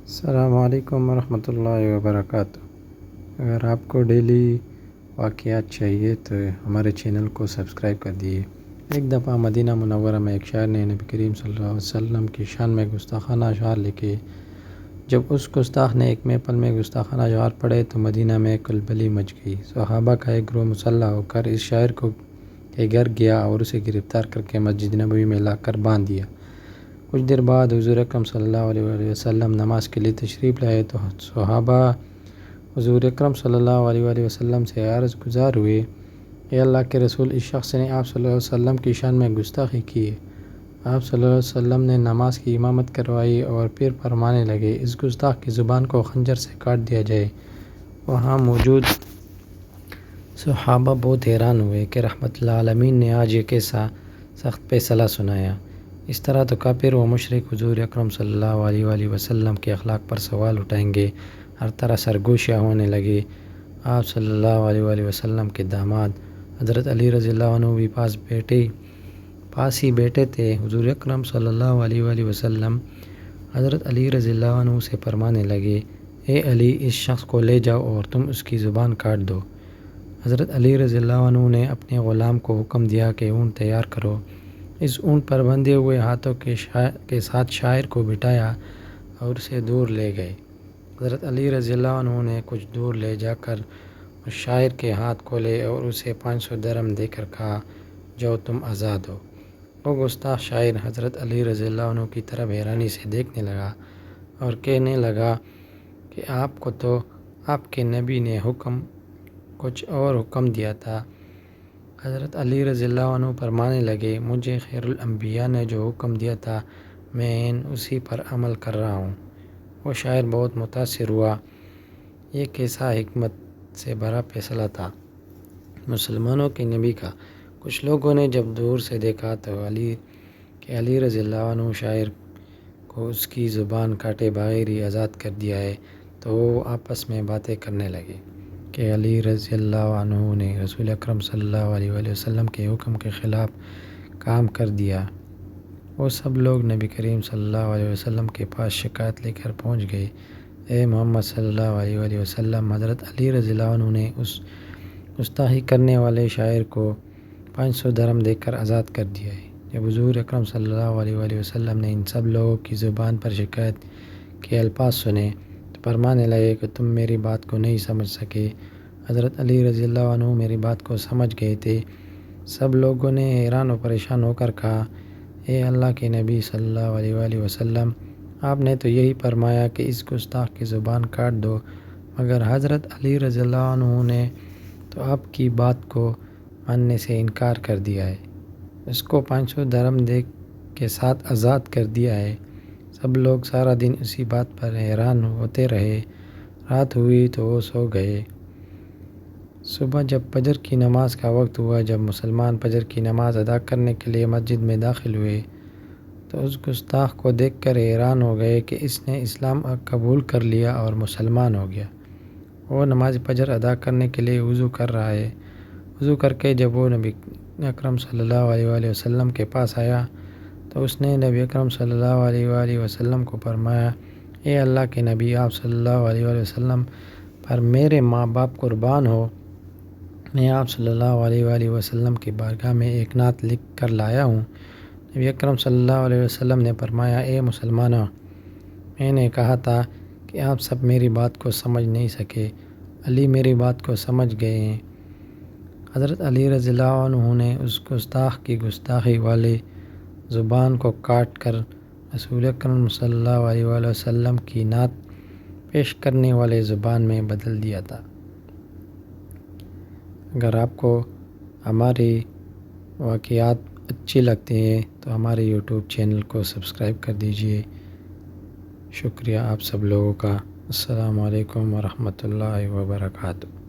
السلام علیکم ورحمۃ اللہ وبرکاتہ۔ اگر آپ کو ڈیلی واقعات چاہیے تو ہمارے چینل کو سبسکرائب کر دیجیے۔ ایک دفعہ مدینہ منورہ میں ایک شاعر نے نبی کریم صلی اللہ علیہ وسلم کی شان میں گستاخانہ اشعار لکھے۔ جب اس گستاخ نے ایک محفل میں گستاخانہ اشعار پڑھے تو مدینہ میں کھلبلی مچ گئی۔ صحابہ کا ایک گروہ مسلح ہو کر اس شاعر کے گھر گیا اور اسے گرفتار کر کے مسجد نبوی میں لا کر باندھ دیا۔ کچھ دیر بعد حضور اکرم صلی اللہ علیہ وسلم نماز کے لیے تشریف لائے تو صحابہ حضور اکرم صلی اللہ علیہ وسلم سے عرض گزار ہوئے، اے اللہ کے رسول، اس شخص نے آپ صلی اللہ علیہ وسلم کی شان میں گستاخی کی ہے۔ آپ صلی اللہ علیہ وسلم نے نماز کی امامت کروائی اور پھر فرمانے لگے، اس گستاخ کی زبان کو خنجر سے کاٹ دیا جائے۔ وہاں موجود صحابہ بہت حیران ہوئے کہ رحمت للعالمین نے آج یہ کیسا سخت فیصلہ سنایا۔ اس طرح تو کافر و مشرک حضور اکرم صلی اللہ علیہ وسلم کے اخلاق پر سوال اٹھائیں گے، ہر طرح سرگوشیاں ہونے لگی۔ آپ صلی اللہ علیہ وسلم کے داماد حضرت علی رضی اللہ عنہ بھی پاس ہی بیٹھے تھے۔ حضور اکرم صلی اللہ علیہ وسلم حضرت علی رضی اللہ عنہ سے فرمانے لگے، اے علی، اس شخص کو لے جاؤ اور تم اس کی زبان کاٹ دو۔ حضرت علی رضی اللہ عنہ نے اپنے غلام کو حکم دیا کہ اونٹ تیار کرو۔ اس اونٹ پر بندھے ہوئے ہاتھوں کے ساتھ شاعر کو بٹھایا اور اسے دور لے گئے۔ حضرت علی رضی اللہ عنہ نے کچھ دور لے جا کر اس شاعر کے ہاتھ کھولے اور اسے 500 درہم دے کر کہا، جاؤ تم آزاد ہو۔ وہ گستاخ شاعر حضرت علی رضی اللہ عنہ کی طرف حیرانی سے دیکھنے لگا اور کہنے لگا کہ آپ کو تو آپ کے نبی نے کچھ اور حکم دیا تھا۔ حضرت علی رضی اللہ عنہ فرمانے لگے، مجھے خیر الانبیاء نے جو حکم دیا تھا میں اسی پر عمل کر رہا ہوں۔ وہ شاعر بہت متاثر ہوا۔ یہ کیسا حکمت سے بھرا فیصلہ تھا مسلمانوں کے نبی کا۔ کچھ لوگوں نے جب دور سے دیکھا تو علی رضی اللہ عنہ شاعر کو اس کی زبان کاٹے بغیر ہی آزاد کر دیا ہے، تو وہ آپس میں باتیں کرنے لگے کہ علی رضی اللہ عنہ نے رسول اکرم صلی اللہ علیہ وسلم کے حکم کے خلاف کام کر دیا۔ وہ سب لوگ نبی کریم صلی اللہ علیہ وسلم کے پاس شکایت لے کر پہنچ گئے، اے محمد صلی اللہ علیہ وسلم، حضرت علی رضی اللہ عنہ نے اس گستاخی کرنے والے شاعر کو 500 درہم دے کر آزاد کر دیا ہے۔ جب حضور اکرم صلی اللہ علیہ وسلم نے ان سب لوگوں کی زبان پر شکایت کے الفاظ سنے تو فرمانے لگے کہ تم میری بات کو نہیں سمجھ سکے۔ حضرت علی رضی اللہ عنہ میری بات کو سمجھ گئے تھے۔ سب لوگوں نے حیران و پریشان ہو کر کہا، اے اللہ کے نبی صلی اللہ علیہ وسلم، آپ نے تو یہی فرمایا کہ اس گستاخ کی زبان کاٹ دو، مگر حضرت علی رضی اللہ عنہ نے تو آپ کی بات کو ماننے سے انکار کر دیا ہے، اس کو 500 درہم دے کے ساتھ آزاد کر دیا ہے۔ سب لوگ سارا دن اسی بات پر حیران ہوتے رہے۔ رات ہوئی تو وہ سو گئے۔ صبح جب فجر کی نماز کا وقت ہوا، جب مسلمان فجر کی نماز ادا کرنے کے لیے مسجد میں داخل ہوئے تو اس گستاخ کو دیکھ کر حیران ہو گئے کہ اس نے اسلام قبول کر لیا اور مسلمان ہو گیا۔ وہ نماز فجر ادا کرنے کے لیے وضو کر رہا ہے۔ وضو کر کے جب وہ نبی اکرم صلی اللہ علیہ وسلم کے پاس آیا تو اس نے نبی اکرم صلی اللہ علیہ وسلم کو فرمایا، اے اللہ کے نبی، آپ صلی اللہ علیہ وسلم پر میرے ماں باپ قربان ہو، میں آپ صلی اللہ علیہ وسلم کی بارگاہ میں ایک نعت لکھ کر لایا ہوں۔ نبی اکرم صلی اللہ علیہ وسلم نے فرمایا، اے مسلمانوں، میں نے کہا تھا کہ آپ سب میری بات کو سمجھ نہیں سکے، علی میری بات کو سمجھ گئے ہیں۔ حضرت علی رضی اللہ عنہ نے اس گستاخ کی گستاخی والی زبان کو کاٹ کر رسول اکرم صلی اللہ علیہ وسلم کی نعت پیش کرنے والے زبان میں بدل دیا تھا۔ اگر آپ کو ہماری واقعات اچھی لگتی ہیں تو ہمارے یوٹیوب چینل کو سبسکرائب کر دیجیے۔ شکریہ آپ سب لوگوں کا۔ السلام علیکم ورحمۃ اللہ وبرکاتہ۔